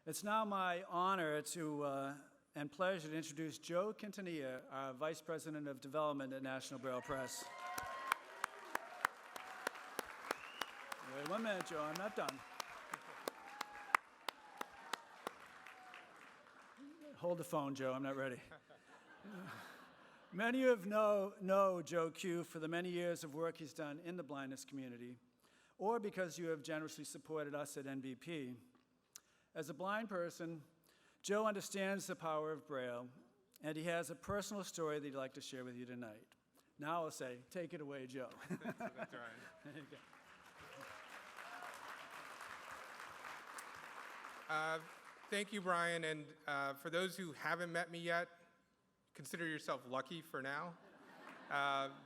It's now my honor and pleasure to introduce Joe Quintanilla, our Vice President of Development at National Braille Press. Wait 1 minute, Joe, I'm not done. Hold the phone, Joe, I'm not ready. Many of you know Joe Q for the many years of work he's done in the blindness community, or because you have generously supported us at NBP. As a blind person, Joe understands the power of Braille, and he has a personal story that he'd like to share with you tonight. Now I'll say, take it away, Joe. That's right. There you go. Thank you, Brian, and for those who haven't met me yet, consider yourself lucky for now.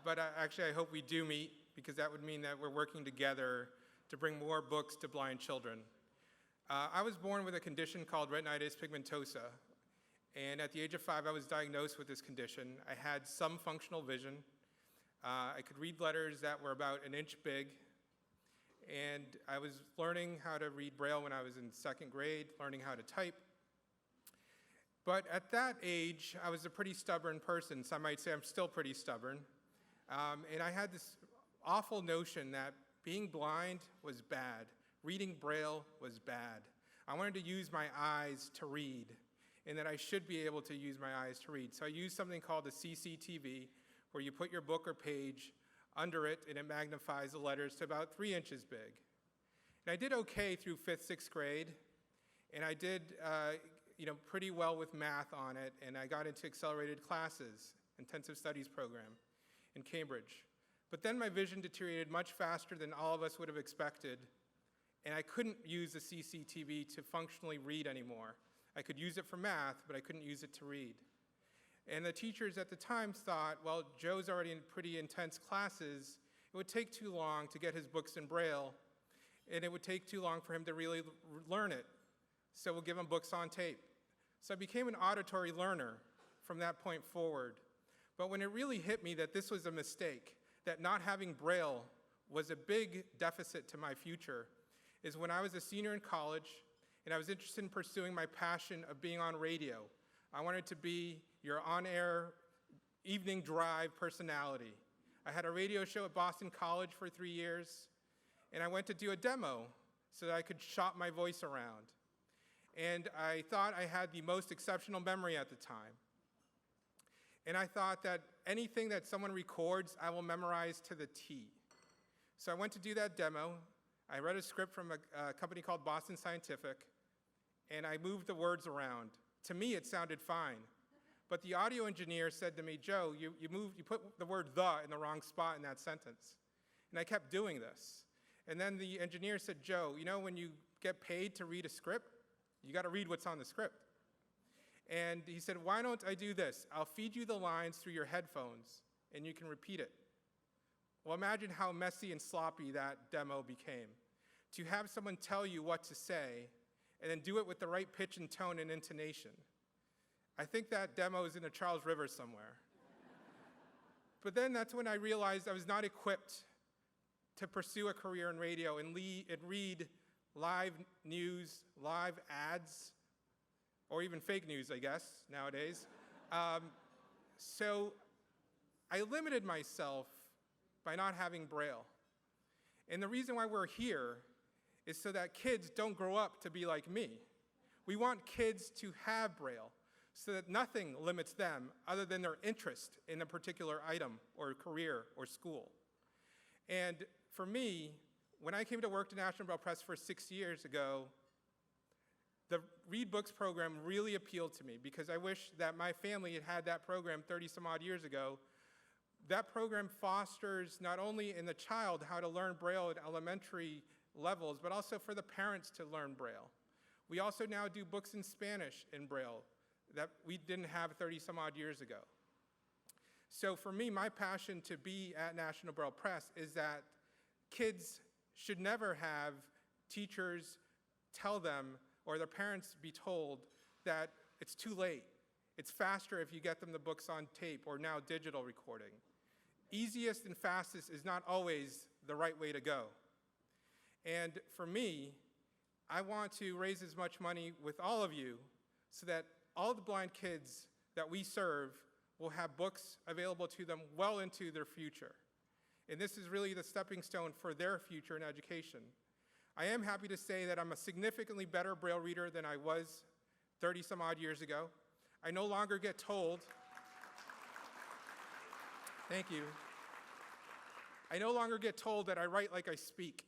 But actually, I hope we do meet, because that would mean that we're working together to bring more books to blind children. I was born with a condition called retinitis pigmentosa, and at the age of 5, I was diagnosed with this condition. I had some functional vision. I could read letters that were about an inch big, and I was learning how to read Braille when I was in 2nd grade, learning how to type. But at that age, I was a pretty stubborn person. Some might say I'm still pretty stubborn. And I had this awful notion that being blind was bad. Reading Braille was bad. I wanted to use my eyes to read, and that I should be able to use my eyes to read. So I used something called a CCTV, where you put your book or page under it, and it magnifies the letters to about 3 inches big. And I did okay through 5th, 6th grade, and I did pretty well with math on it, and I got into accelerated classes, intensive studies program in Cambridge. But then my vision deteriorated much faster than all of us would have expected, and I couldn't use the CCTV to functionally read anymore. I could use it for math, but I couldn't use it to read. And the teachers at the time thought, well, Joe's already in pretty intense classes. It would take too long to get his books in Braille, and it would take too long for him to really learn it. So we'll give him books on tape. So I became an auditory learner from that point forward. But when it really hit me that this was a mistake, that not having Braille was a big deficit to my future, is when I was a senior in college, and I was interested in pursuing my passion of being on radio. I wanted to be your on-air evening drive personality. I had a radio show at Boston College for 3 years, and I went to do a demo so that I could shop my voice around. And I thought I had the most exceptional memory at the time. And I thought that anything that someone records, I will memorize to the T. So I went to do that demo. I read a script from a company called Boston Scientific, and I moved the words around. To me, it sounded fine. But the audio engineer said to me, Joe, you put the word "the" in the wrong spot in that sentence. And I kept doing this. And then the engineer said, Joe, you know when you get paid to read a script, you got to read what's on the script. And he said, why don't I do this? I'll feed you the lines through your headphones, and you can repeat it. Well, imagine how messy and sloppy that demo became. To have someone tell you what to say, and then do it with the right pitch and tone and intonation. I think that demo is in a Charles River somewhere. But then that's when I realized I was not equipped to pursue a career in radio and read live news, live ads, or even fake news, I guess, nowadays. So I limited myself by not having Braille. And the reason why we're here is so that kids don't grow up to be like me. We want kids to have Braille so that nothing limits them other than their interest in a particular item or career or school. And for me, when I came to work at National Braille Press for 6 years ago, the Read Books program really appealed to me because I wish that my family had had that program 30 some odd years ago. That program fosters not only in the child how to learn Braille at elementary levels, but also for the parents to learn Braille. We also now do books in Spanish in Braille that we didn't have 30 some odd years ago. So for me, my passion to be at National Braille Press is that kids should never have teachers tell them or their parents be told that it's too late. It's faster if you get them the books on tape or now digital recording. Easiest and fastest is not always the right way to go. And for me, I want to raise as much money with all of you so that all the blind kids that we serve will have books available to them well into their future. And this is really the stepping stone for their future in education. I am happy to say that I'm a significantly better Braille reader than I was 30 some odd years ago. I no longer get told, thank you. I no longer get told that I write like I speak.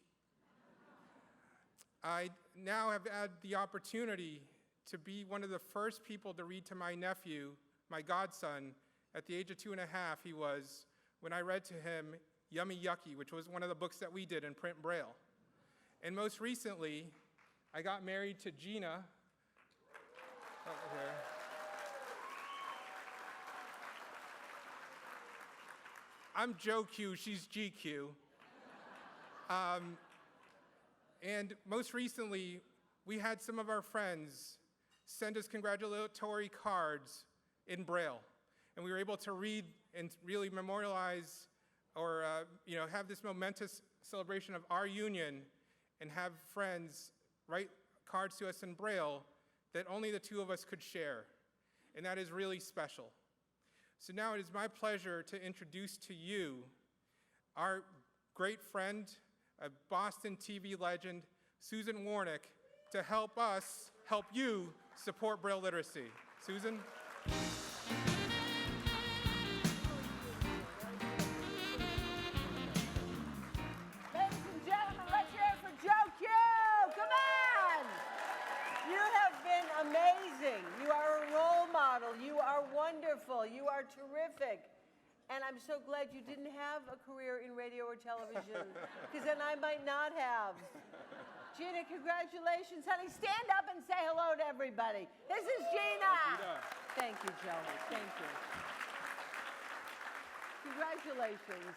I now have had the opportunity to be one of the first people to read to my nephew, my godson, at the age of 2.5 he was, when I read to him Yummy Yucky, which was one of the books that we did in print Braille. And most recently, I got married to Gina. Over here. I'm Joe Q, she's GQ. And most recently, we had some of our friends send us congratulatory cards in Braille. And we were able to read and really memorialize or have this momentous celebration of our union and have friends write cards to us in Braille that only the two of us could share. And that is really special. So now it is my pleasure to introduce to you our great friend, a Boston TV legend, Susan Warnick, to help us help you support Braille literacy. Susan? Ladies and gentlemen, let's hear it for Joe Q. Come on! You have been amazing. You are a role model. You are wonderful. You are terrific. And I'm so glad you didn't have a career in radio or television, because then I might not have. Gina, congratulations, honey. Stand up and say hello to everybody. This is Gina. Thank you, Joe. Thank you. Congratulations.